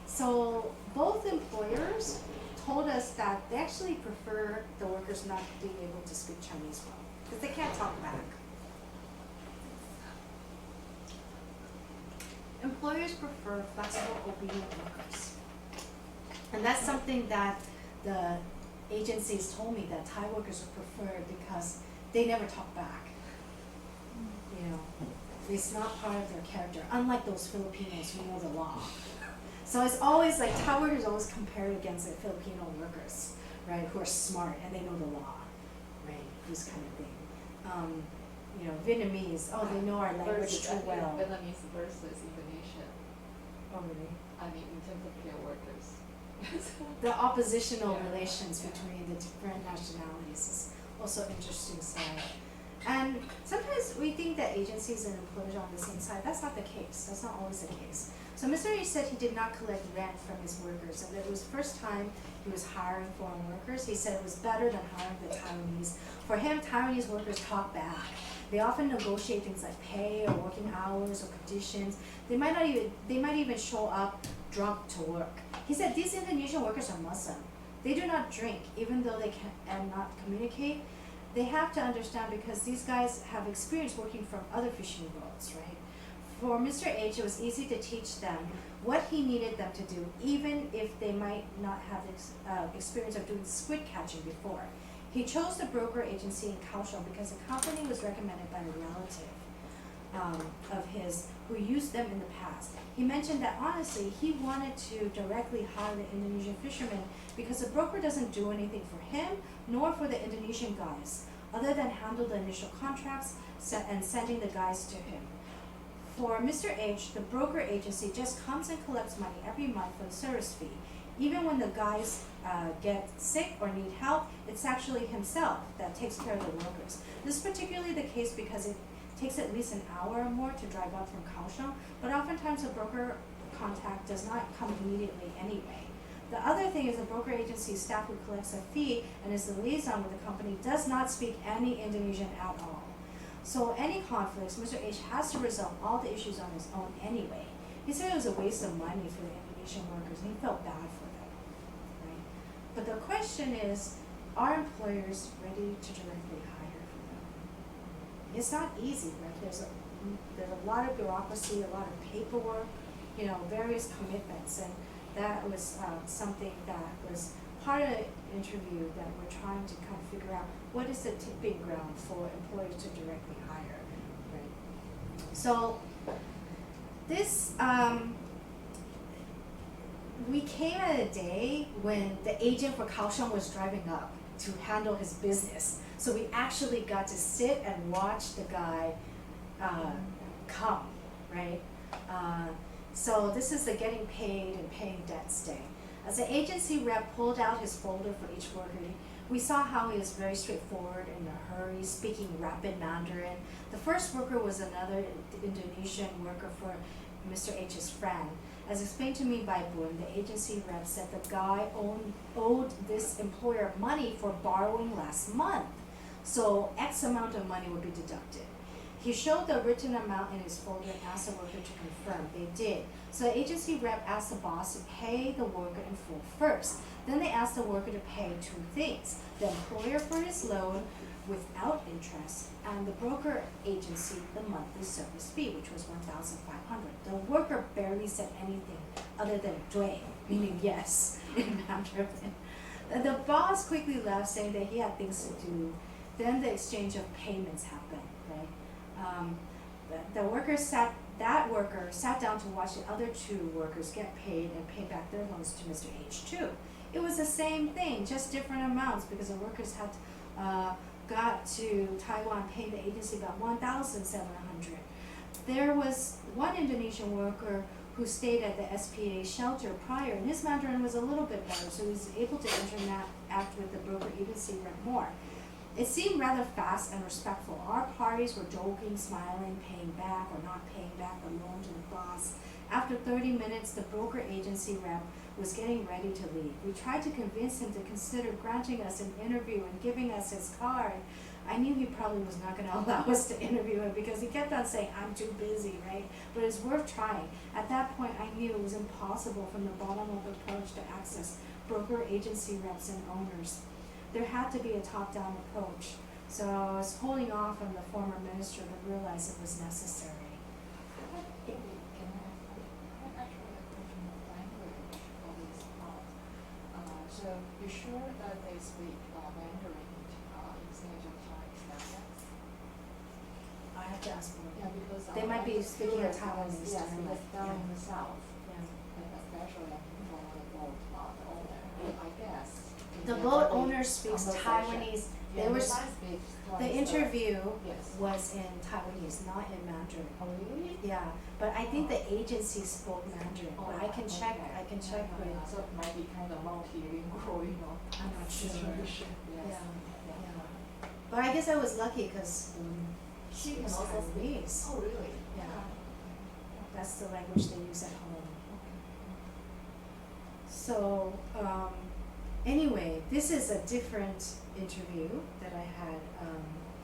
So both employers told us that they actually prefer the workers not being able to speak Chinese well, because they can't talk back. Employers prefer flexible, obedient workers. And that's something that the agencies told me that Thai workers would prefer because they never talk back. You know, it's not part of their character, unlike those Filipinos who know the law. So it's always like Thai workers always compared against the Filipino workers, right, who are smart and they know the law, right, this kind of thing. You know, Vietnamese, oh, they know our language too well. Vietnamese versus Indonesian. Oh, really? I mean, in terms of care workers. The oppositional relations between the different nationalities is also an interesting side. And sometimes we think that agencies and employers are on the same side. That's not the case. That's not always the case. So Mr. H said he did not collect rent from his workers, and that it was the first time he was hiring foreign workers. He said it was better than hiring the Taiwanese. For him, Taiwanese workers talk back. They often negotiate things like pay or working hours or conditions. They might even show up drunk to work. He said these Indonesian workers are Muslim. They do not drink, even though they cannot communicate. They have to understand because these guys have experience working from other fishing boats, right? For Mr. H, it was easy to teach them what he needed them to do, even if they might not have experience of doing squid catching before. He chose the broker agency in Kaohsiung because the company was recommended by a relative of his who used them in the past. He mentioned that honestly, he wanted to directly hire the Indonesian fishermen because the broker doesn't do anything for him nor for the Indonesian guys, other than handle the initial contracts and sending the guys to him. For Mr. H, the broker agency just comes and collects money every month for the service fee. Even when the guys get sick or need help, it's actually himself that takes care of the workers. This is particularly the case because it takes at least an hour or more to drive up from Kaohsiung, but oftentimes the broker contact does not come immediately anyway. The other thing is the broker agency staff who collects a fee and is the liaison with the company does not speak any Indonesian at all. So any conflicts, Mr. H has to resolve all the issues on his own anyway. He said it was a waste of money for the Indonesian workers and he felt bad for them, right? But the question is, are employers ready to directly hire for them? It's not easy, right? There's a lot of bureaucracy, a lot of paperwork, you know, various commitments, and that was something that was part of the interview that we're trying to kind of figure out what is the tipping ground for employers to directly hire, right? So this, we came at a day when the agent for Kaohsiung was driving up to handle his business. So we actually got to sit and watch the guy come, right? So this is the getting paid and paying debts day. As the agency rep pulled out his folder for each worker, we saw how he was very straightforward, in a hurry, speaking rapid Mandarin. The first worker was another Indonesian worker for Mr. H's friend. As explained to me by Boon, the agency rep said the guy owed this employer money for borrowing last month. So X amount of money would be deducted. He showed the written amount in his folder and asked the worker to confirm. They did. So the agency rep asked the boss to pay the worker in full first. Then they asked the worker to pay two things: the employer for his loan without interest, and the broker agency the monthly service fee, which was $1,500. The worker barely said anything other than "dui," meaning yes in Mandarin. The boss quickly left, saying that he had things to do. Then the exchange of payments happened, right? That worker sat down to watch the other two workers get paid and pay back their loans to Mr. H too. It was the same thing, just different amounts, because the workers had got to Taiwan paying the agency about $1,700. There was one Indonesian worker who stayed at the SPA shelter prior, and his Mandarin was a little bit better, so he was able to interact with the broker agency rep more. It seemed rather fast and respectful. Our parties were joking, smiling, paying back or not paying back the loan to the boss. After 30 minutes, the broker agency rep was getting ready to leave. We tried to convince him to consider granting us an interview and giving us his card. I knew he probably was not going to allow us to interview him because he kept on saying, I'm too busy, right? But it's worth trying. At that point, I knew it was impossible from the bottom of the approach to access broker agency reps and owners. There had to be a top-down approach. So I was holding off on the former minister, but realized it was necessary. So you sure that they speak Mandarin instead of Chinese? I have to ask them. Yeah, because They might be speaking Taiwanese. Yes, Taiwan. because down in the south, Yeah. and especially for the boat owner, I guess. The boat owner speaks Taiwanese. They were, the interview Yes. was in Taiwanese, not in Mandarin. Oh, really? Yeah, but I think the agency spoke Mandarin, but I can check, okay. I can check Yeah, with, so it might be kind of multilingual, I'm not sure. situation. Yeah, Yes. yeah. But I guess I was lucky because She can was also speak. Taiwanese. Oh, really? Yeah. That's the language they use at home. So, anyway, this is a different interview that I had,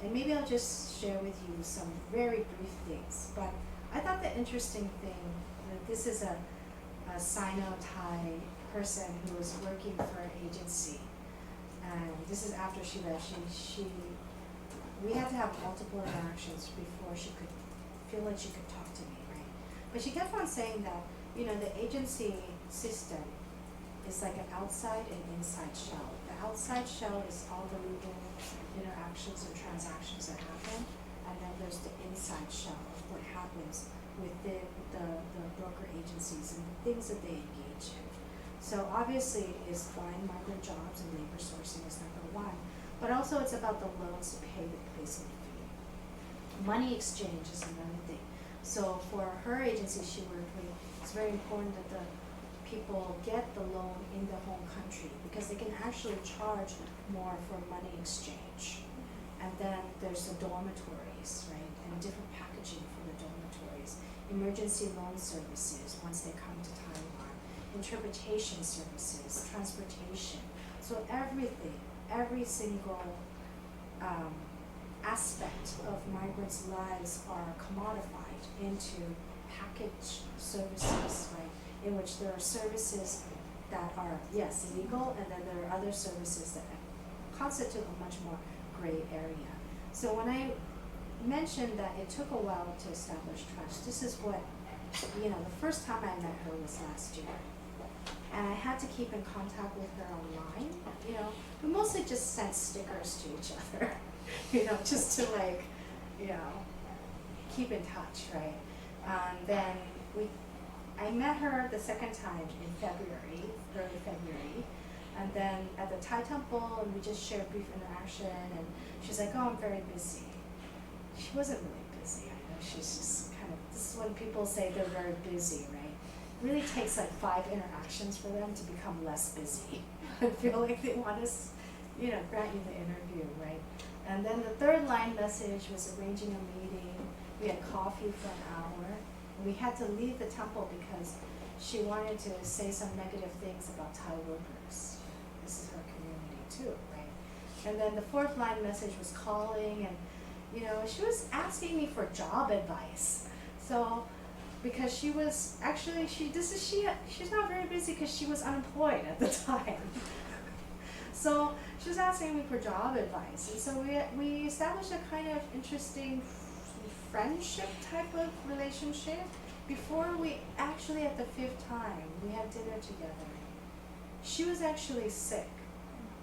and maybe I'll just share with you some very brief things. But I thought the interesting thing that this is a Sino-Thai person who was working for an agency, and this is after she left. We had to have multiple interactions before she could feel like she could talk to me, right? But she kept on saying that, the agency system is like an outside and inside shell. The outside shell is all the legal interactions and transactions that happen, and then there's the inside shell of what happens within the broker agencies and the things that they engage in. So obviously is find migrant jobs and labor sourcing is number one, but also it's about the loans to pay the placement fee. Money exchange is another thing. So for her agency she worked with, it's very important that the people get the loan in the home country because they can actually charge more for money exchange. And then there's the dormitories, right, and different packaging for the dormitories. Emergency loan services once they come to Taiwan. Interpretation services, transportation. So everything, every single aspect of migrants' lives are commodified into packaged services, right? In which there are services that are, yes, legal, and then there are other services that constitute a much more gray area. So when I mentioned that it took a while to establish trust, this is what, the first time I met her was last year. And I had to keep in contact with her online, we mostly just sent stickers to each other, just to keep in touch, right? Then I met her the second time in February, early February, and then at the Thai temple, and we just shared brief interaction, and she's like, oh, I'm very busy. She wasn't really busy, I know, she's just this is when people say they're very busy, right? It really takes like 5 interactions for them to become less busy. I feel like they want us, grant you the interview, right? And then the third line message was arranging a meeting. We had coffee for an hour. We had to leave the temple because she wanted to say some negative things about Thai workers. This is her community too, right? And then the fourth line message was calling, and she was asking me for job advice. So because she was actually she's not very busy because she was unemployed at the time. So she was asking me for job advice, and so we established a kind of interesting friendship type of relationship before we actually, at the 5th time, we had dinner together. She was actually sick.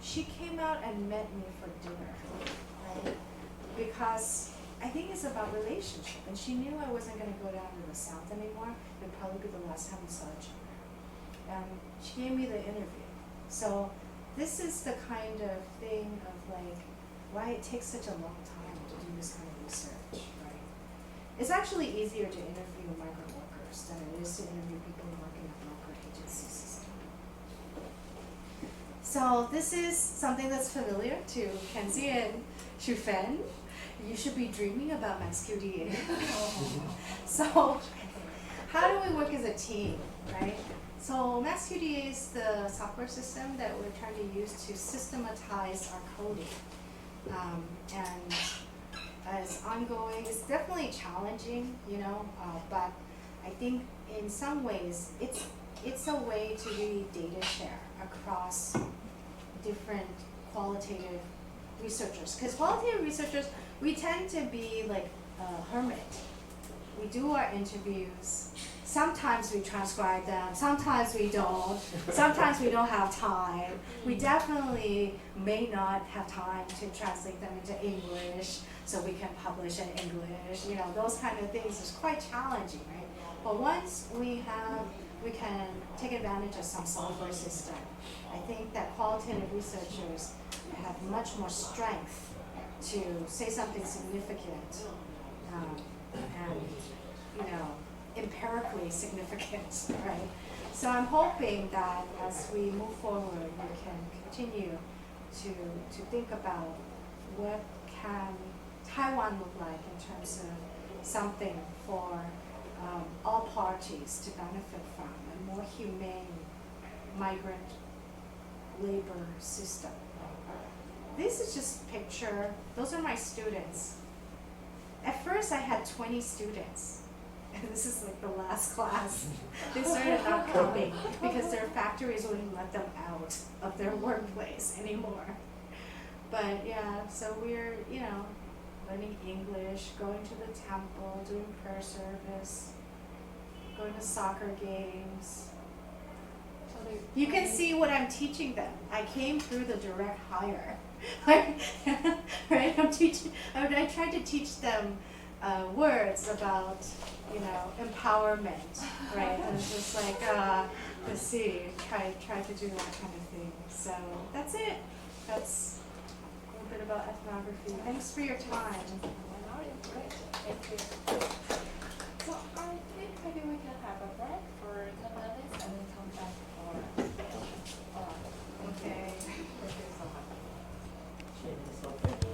She came out and met me for dinner, right? Because I think it's about relationship, and she knew I wasn't going to go down to the south anymore. It would probably be the last time we saw each other. And she gave me the interview. So this is the kind of thing of why it takes such a long time to do this kind of research, right? It's actually easier to interview migrant workers worse than it is to interview people who work in the broker agency system. So this is something that's familiar to Kenzie and Shufen. You should be dreaming about MaxQDA. So how do we work as a team, right? So MaxQDA is the software system that we're trying to use to systematize our coding. And as ongoing, it's definitely challenging, but I think in some ways it's a way to really data share across different qualitative researchers. Because qualitative researchers, we tend to be like a hermit. We do our interviews. Sometimes we transcribe them, sometimes we don't, sometimes we don't have time. We definitely may not have time to translate them into English so we can publish in English. Those kind of things is quite challenging, right? But once we can take advantage of some software system, I think that qualitative researchers have much more strength to say something significant and empirically significant, right? So I'm hoping that as we move forward, we can continue to think about what can Taiwan look like in terms of something for all parties to benefit from, a more humane migrant labor system. This is just a picture. Those are my students. At first I had 20 students. And this is like the last class. They started not coming because their factories wouldn't let them out of their workplace anymore. But yeah, so we're, learning English, going to the temple, doing prayer service, going to soccer games. You can see what I'm teaching them. I came through the direct hire. Right? I tried to teach them words about, empowerment, right? And it's just like, let's see, try to do that kind of thing. So that's it. That's a little bit about ethnography. Thanks for your time.